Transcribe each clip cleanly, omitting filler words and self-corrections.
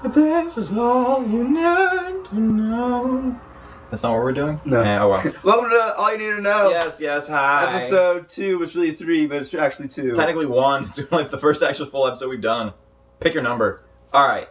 This is all you need to know. That's not what we're doing? No. Oh well. Welcome to All You Need to Know. Yes, hi. Episode 2 was really 3, but it's actually 2. Technically 1. It's like the first actual full episode we've done. Pick your number. Alright.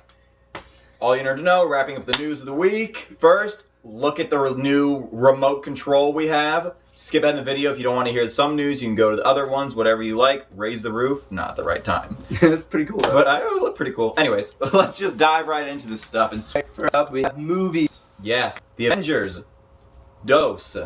All You Need to Know, wrapping up the news of the week. First, look at the new remote control we have. Skip ahead in the video if you don't want to hear some news. You can go to the other ones, whatever you like. Raise the roof, not at the right time. That's pretty cool, though. But it look pretty cool. Anyways, let's just dive right into this stuff. And first up, we have movies. Yes, The Avengers. Dose.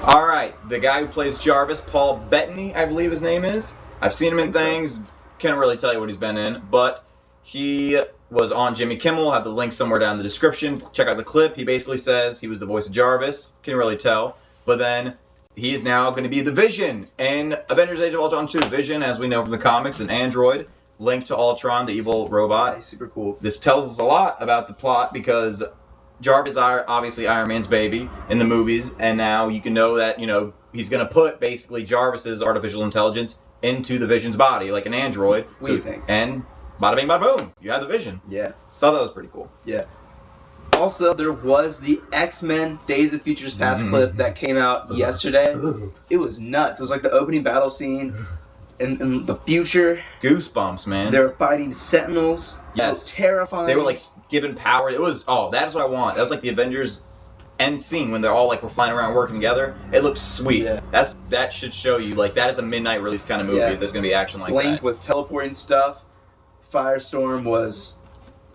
Alright, the guy who plays Jarvis, Paul Bettany, I believe his name is. I've seen him in things. Can't really tell you what he's been in, but he was on Jimmy Kimmel. I'll have the link somewhere down in the description. Check out the clip. He basically says he was the voice of Jarvis. Can't really tell. But then he is now going to be the Vision in Avengers Age of Ultron 2. Vision, as we know from the comics, an android linked to Ultron, the evil robot. Yeah, super cool. This tells us a lot about the plot because Jarvis is obviously Iron Man's baby in the movies, and now you can know that, he's going to put basically Jarvis's artificial intelligence into the Vision's body, like an android. What do you think? And bada bing, bada boom, you have the Vision. Yeah. So I thought that was pretty cool. Yeah. Also, there was the Xmen Days of Futures Past clip that came out yesterday. It was nuts. It was like the opening battle scene in the future. Goosebumps, man. They were fighting Sentinels. Yes. It was terrifying. They were like given power. It was, that is what I want. That was like the Avengers end scene when they're all like, we're flying around working together. It looks sweet. Yeah. That should show you, like, that is a midnight release kind of movie. Yeah. There's going to be action like Blink that. was teleporting stuff. Firestorm was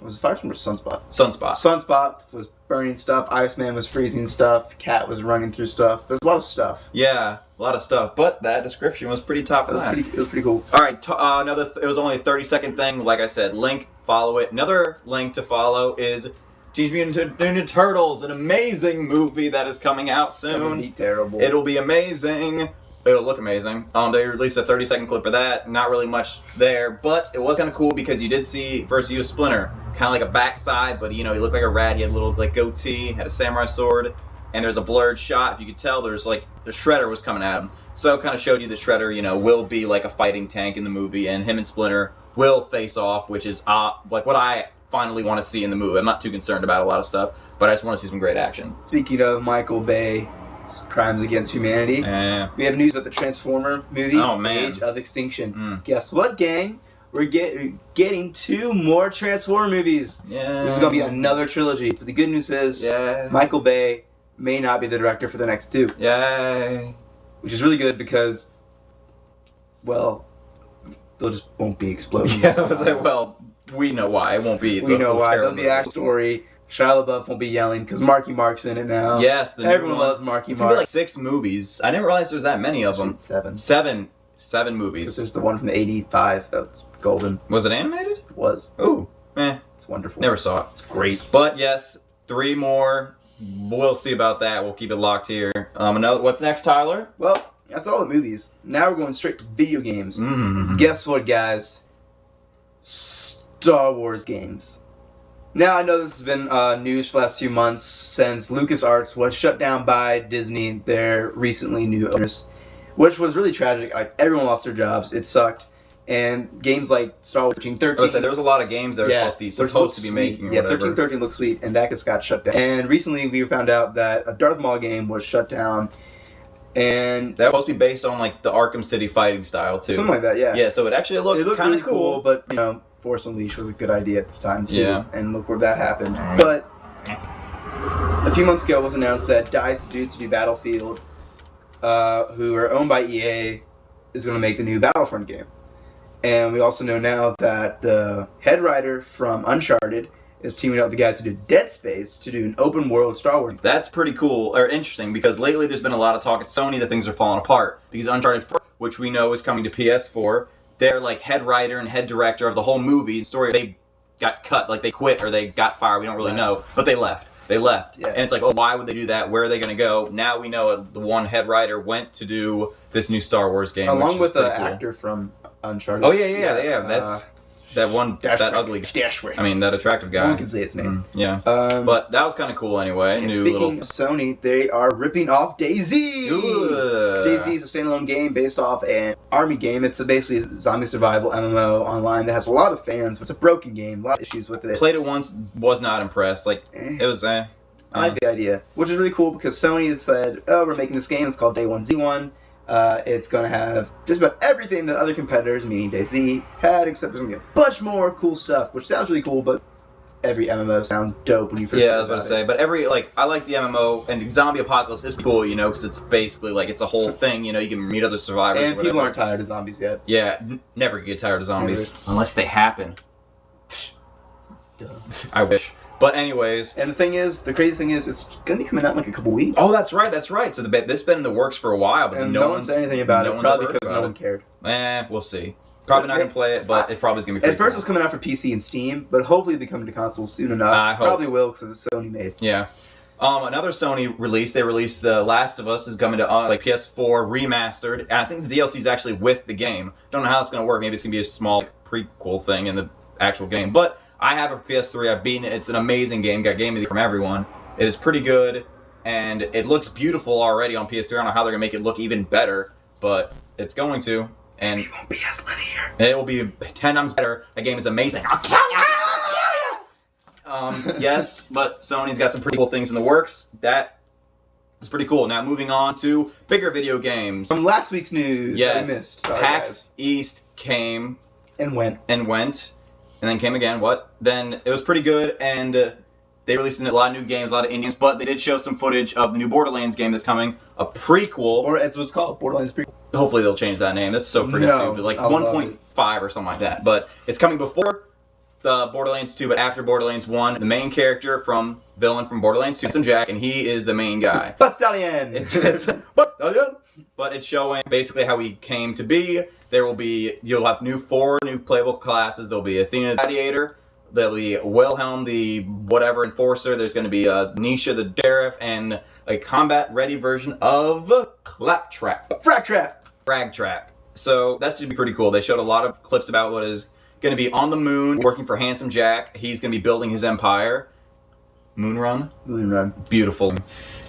it Firestorm or Sunspot? Sunspot. Sunspot was burning stuff. Iceman was freezing stuff. Cat was running through stuff. There's a lot of stuff. Yeah, a lot of stuff. But that description was pretty top class. It was pretty cool. All right, it was only a 30-second thing. Like I said, link, follow it. Another link to follow is Teenage Mutant Ninja Turtles, an amazing movie that is coming out soon. It'll be terrible. It'll be amazing. It'll look amazing. They released a 30-second clip of that. Not really much there, but it was kind of cool because you did see first you Splinter, kind of like a backside, but he looked like a rat. He had a little like goatee, had a samurai sword, and there's a blurred shot. If you could tell, there's like the Shredder was coming at him. So it kind of showed you the Shredder, will be like a fighting tank in the movie, and him and Splinter will face off, which is like what I finally want to see in the movie. I'm not too concerned about a lot of stuff, but I just want to see some great action. Speaking of Michael Bay. Crimes Against Humanity. We have news about the Transformer movie, Age of Extinction. Guess what, gang? We're getting 2 more Transformer movies. Yeah. This is going to be another trilogy. But the good news is Michael Bay may not be the director for the next 2. Yay. Which is really good because, well, they'll just won't be exploding. Yeah, I was like, well, we know why. It won't be. We know why. There'll be a story. Shia LaBeouf won't be yelling because Marky Mark's in it now. Yes, everyone loves Marky Mark. It's gonna be like 6 movies. I didn't realize there was that many of them. 7. 7 movies. Because there's the one from the '85 that's golden. Was it animated? It was. Ooh, it's wonderful. Never saw it. It's great. But yes, 3 more. We'll see about that. We'll keep it locked here. What's next, Tyler? Well, that's all the movies. Now we're going straight to video games. Guess what, guys? Star Wars games. Now, I know this has been news for the last few months since LucasArts was shut down by Disney, their recently new owners, which was really tragic. Everyone lost their jobs. It sucked. And games like Star Wars 1313... there was a lot of games that were supposed to be making. Yeah, 1313 looks sweet, and that just got shut down. And recently we found out that a Darth Maul game was shut down. And that was supposed to be based on like the Arkham City fighting style, too. Something like that, yeah. Yeah, so it actually looked kind of really cool, but, Force Unleashed was a good idea at the time, too. Yeah. And look where that happened. But a few months ago it was announced that DICE Studio Battlefield, who are owned by EA, is going to make the new Battlefront game. And we also know now that the head writer from Uncharted is teaming up with the guys who did Dead Space to do an open world Star Wars. That's pretty cool, or interesting, because lately there's been a lot of talk at Sony that things are falling apart. Because Uncharted 4, which we know is coming to PS4, they're like head writer and head director of the whole movie story. They got cut, like they quit or they got fired, we don't really know, but they left. Yeah. And it's like, why would they do that? Where are they going to go? Now we know the one head writer went to do this new Star Wars game. Along with the actor from Uncharted. Oh, yeah. that one, that ugly, I mean, that attractive guy. No one can say his name. Yeah. But that was kind of cool anyway. And New speaking little... of Sony, they are ripping off DayZ! Ooh. DayZ is a standalone game based off an army game. It's basically a zombie survival MMO online that has a lot of fans. It's a broken game, a lot of issues with it. Played it once, was not impressed. Like, it was I like the idea, which is really cool because Sony has said, oh, we're making this game. It's called Day 1 Z1. It's going to have just about everything that other competitors, meaning DayZ, had, except there's going to be a bunch more cool stuff, which sounds really cool, but every MMO sounds dope when you first I was about to say, but every, like, I like the MMO, and Zombie Apocalypse is cool, you know, because it's basically, like, it's a whole thing, you know, you can meet other survivors and people aren't tired of zombies yet. Yeah, never get tired of zombies. Never. Unless they happen. Duh. I wish. But anyways. And the thing is, the crazy thing is, it's going to be coming out in like a couple weeks. Oh, that's right. So this has been in the works for a while, but and no one's said anything about it, probably because no one cared. We'll see. Probably not going to play it, but it probably is going to be pretty At first cool. it's coming out for PC and Steam, but hopefully it'll be coming to consoles soon enough. I hope. Probably will, because it's Sony made. Yeah. Another Sony release, they released The Last of Us is coming to like PS4 remastered, and I think the DLC is actually with the game. Don't know how it's going to work. Maybe it's going to be a small prequel thing in the actual game, but I have a PS3. I've beaten it. It's an amazing game. Got game of the year from everyone. It is pretty good, and it looks beautiful already on PS3. I don't know how they're going to make it look even better, but it's going to. And it won't be as linear. It will be 10 times better. That game is amazing. I'll kill you! Yes, but Sony's got some pretty cool things in the works. That was pretty cool. Now moving on to bigger video games. From last week's news that we missed. Sorry, PAX guys. East came and went. And then came again. Then it was pretty good, and they released a lot of new games, a lot of indies, but they did show some footage of the new Borderlands game that's coming, a prequel. Or as what's called, Borderlands prequel. Hopefully they'll change that name. That's so freaking stupid. Like 1.5 or something like that. But it's coming before the Borderlands 2, but after Borderlands 1. The main character villain from Borderlands 2, Handsome Jack, and he is the main guy. Butt Stallion! It's Butt Stallion! But it's showing basically how he came to be. You'll have 4 new playable classes. There'll be Athena the Gladiator. There'll be Wilhelm the whatever enforcer. There's going to be Nisha the sheriff, and a combat-ready version of Claptrap. Frag Trap. So that should be pretty cool. They showed a lot of clips about what is going to be on the moon, working for Handsome Jack. He's going to be building his empire. Moonrun? Moonrun. Beautiful.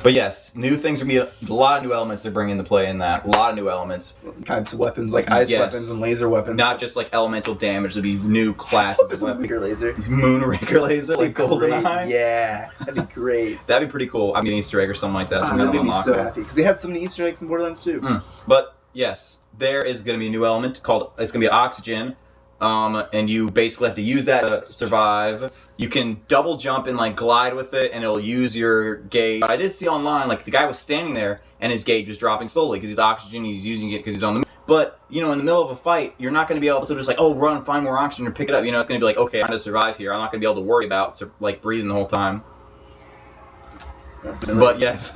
But yes, new things are going to be a lot of new elements to bring into play in that. A lot of new elements. Types of weapons, like ice weapons and laser weapons. Not just like elemental damage. There'll be new classes of weapons. Moonraker laser. Moonraker laser, like GoldenEye. Yeah, that'd be great. That'd be pretty cool. I mean, an Easter egg or something like that. That'd make me so happy because they had so many Easter eggs in Borderlands too. But yes, there is going to be a new element called. It's going to be oxygen. And you basically have to use that to survive. You can double jump and like glide with it, and it'll use your gauge. I did see online, like the guy was standing there, and his gauge was dropping slowly because he's oxygen. He's using it because he's on the moon. But you know, in the middle of a fight, you're not going to be able to just like, oh, run, find more oxygen, or pick it up. You know, it's going to be like, okay, I'm going to survive here. I'm not going to be able to worry about like breathing the whole time. But yes,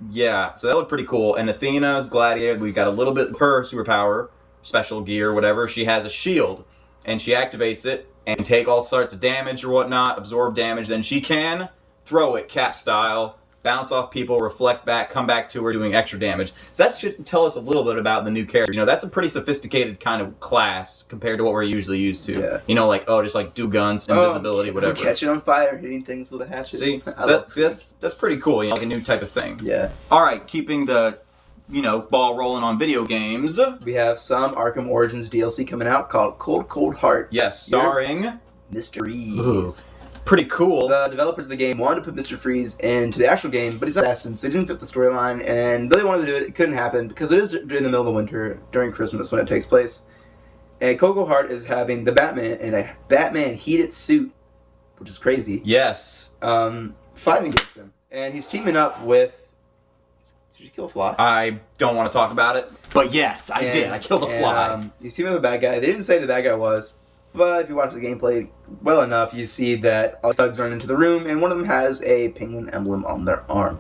yeah. So that looked pretty cool. And Athena's Gladiator, we got a little bit of her superpower. Special gear, whatever. She has a shield, and she activates it and take all sorts of damage or whatnot, absorb damage. Then she can throw it Cap style, bounce off people, reflect back, come back to her, doing extra damage. So that should tell us a little bit about the new character. You know, that's a pretty sophisticated kind of class compared to what we're usually used to. Yeah. You know, like, oh, just like do guns, invisibility, whatever. Catching on fire, hitting things with a hatchet. See, that's pretty cool. You know, like a new type of thing. Yeah. All right, keeping the ball rolling on video games. We have some Arkham Origins DLC coming out called Cold Heart. Yes, starring Mr. Freeze. Ooh, pretty cool. The developers of the game wanted to put Mr. Freeze into the actual game, but he's an assassin, so he didn't fit the storyline, and really wanted to do it. It couldn't happen because it is during the middle of the winter, during Christmas when it takes place. And Cold Heart is having the Batman in a Batman heated suit, which is crazy. Yes. Fighting against him. And he's teaming up with... Did you kill a fly? I don't want to talk about it, but yes, I did. I killed a fly. You see with the bad guy. They didn't say who the bad guy was, but if you watch the gameplay well enough, you see that all the thugs run into the room, and one of them has a penguin emblem on their arm.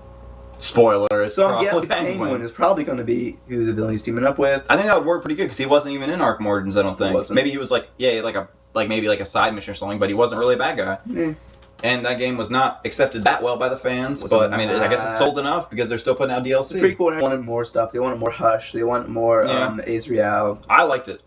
Spoiler. So I'm guessing Penguin is probably going to be who the villain he's teaming up with. I think that would work pretty good because he wasn't even in Arkham Origins. I don't think. Maybe he was like maybe like a side mission or something, but he wasn't really a bad guy. And that game was not accepted that well by the fans, but I mean, I guess it's sold enough because they're still putting out DLC. It's pretty cool. They wanted more stuff. They wanted more Hush. They wanted more Azrael. I liked it.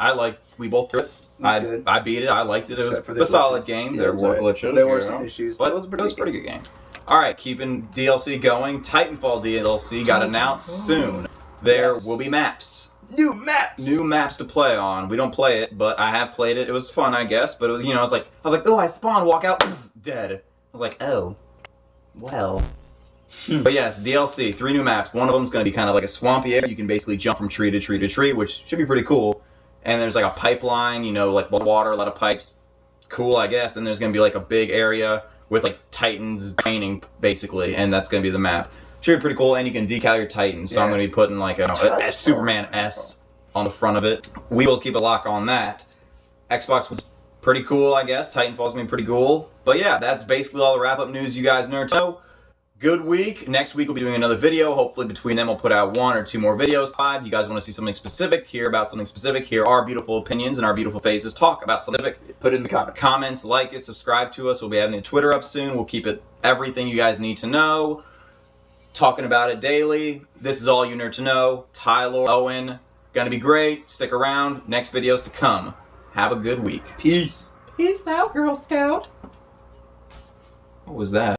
We both did it. I beat it. I liked it. It Except for was the a solid glitches. game. Yeah, There it's were alright. glitches. There were you some know, issues, but it was a pretty good game. Alright, keeping DLC going. Titanfall DLC got announced soon. There will be maps. New maps. New maps to play on. We don't play it, but I have played it. It was fun, I guess. But it was, you know, I was like, oh, I spawned, walk out, dead. I was like, oh, well. But yes, DLC, 3 new maps. One of them is going to be kind of like a swampy area. You can basically jump from tree to tree to tree, which should be pretty cool. And there's like a pipeline, you know, like water, a lot of pipes. Cool, I guess. And there's going to be like a big area with like Titans training, basically, and that's going to be the map. Should be pretty cool, and you can decal your Titans. So I'm going to be putting like a Superman S on the front of it. We will keep a lock on that. Xbox was pretty cool, I guess. Titanfall's going to be pretty cool. But yeah, that's basically all the wrap-up news you guys nerds know. Good week. Next week we'll be doing another video. Hopefully between them we'll put out 1 or 2 more videos. 5. You guys want to see something specific, hear about something specific, hear our beautiful opinions and our beautiful faces talk about something specific. Put it in the comments. Comments, like it, subscribe to us. We'll be having the Twitter up soon. We'll keep it everything you guys need to know. Talking about it daily. This is all you nerd to know. Tyler, Owen, gonna be great. Stick around. Next videos to come. Have a good week. Peace. Peace out, Girl Scout. What was that?